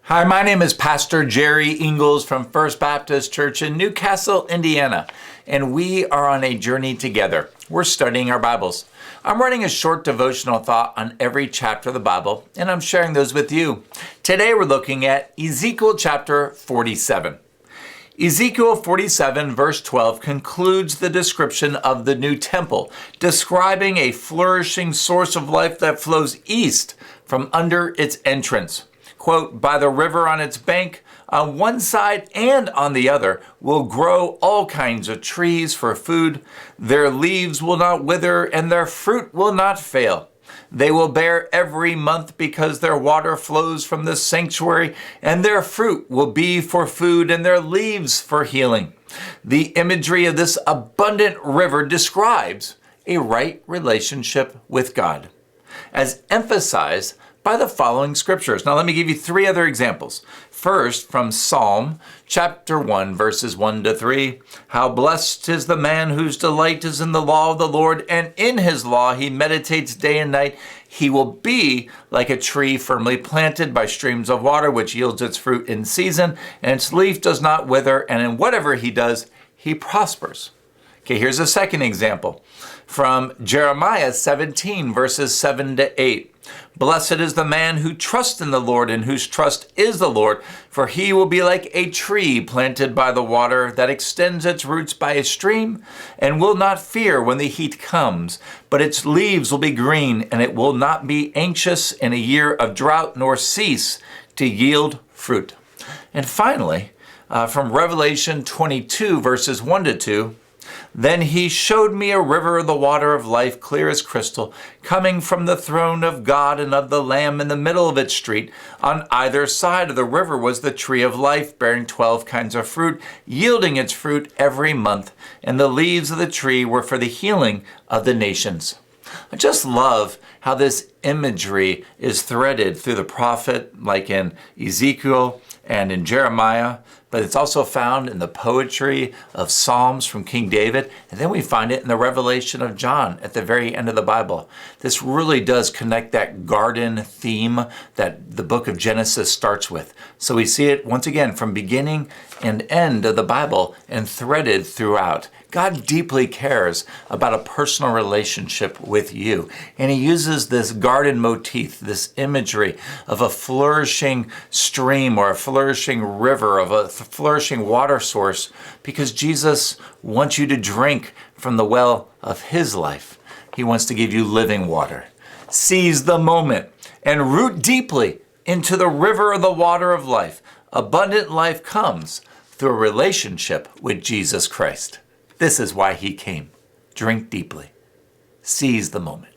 Hi, my name is Pastor Jerry Ingalls from First Baptist Church in Newcastle, Indiana, and we are on a journey together. We're studying our Bibles. I'm writing a short devotional thought on every chapter of the Bible, and I'm sharing those with you. Today we're looking at Ezekiel chapter 47. Ezekiel 47 verse 12 concludes the description of the new temple, describing a flourishing source of life that flows east from under its entrance. Quote, by the river on its bank, on one side and on the other, will grow all kinds of trees for food. Their leaves will not wither and their fruit will not fail. They will bear every month because their water flows from the sanctuary, and their fruit will be for food and their leaves for healing. The imagery of this abundant river describes a right relationship with God, as emphasized by the following scriptures. Now let me give you three other examples. First, from Psalm chapter 1, verses 1 to 3. How blessed is the man whose delight is in the law of the Lord, and in his law he meditates day and night. He will be like a tree firmly planted by streams of water, which yields its fruit in season, and its leaf does not wither, and in whatever he does, he prospers. Okay, here's a second example from Jeremiah 17, verses 7 to 8. Blessed is the man who trusts in the Lord and whose trust is the Lord, for he will be like a tree planted by the water that extends its roots by a stream and will not fear when the heat comes, but its leaves will be green and it will not be anxious in a year of drought nor cease to yield fruit. And finally, from Revelation 22, verses 1 to 2, then he showed me a river of the water of life, clear as crystal, coming from the throne of God and of the Lamb in the middle of its street. On either side of the river was the tree of life, bearing 12 kinds of fruit, yielding its fruit every month. And the leaves of the tree were for the healing of the nations. I just love how this imagery is threaded through the prophet, like in Ezekiel and in Jeremiah, but it's also found in the poetry of Psalms from King David, and then we find it in the Revelation of John at the very end of the Bible. This really does connect that garden theme that the book of Genesis starts with. So we see it once again from beginning and end of the Bible and threaded throughout. God deeply cares about a personal relationship with you. And he uses this garden motif, this imagery of a flourishing stream or a flourishing river, of a flourishing water source, because Jesus wants you to drink from the well of his life. He wants to give you living water. Seize the moment and root deeply into the river of the water of life. Abundant life comes through a relationship with Jesus Christ. This is why he came. Drink deeply. Seize the moment.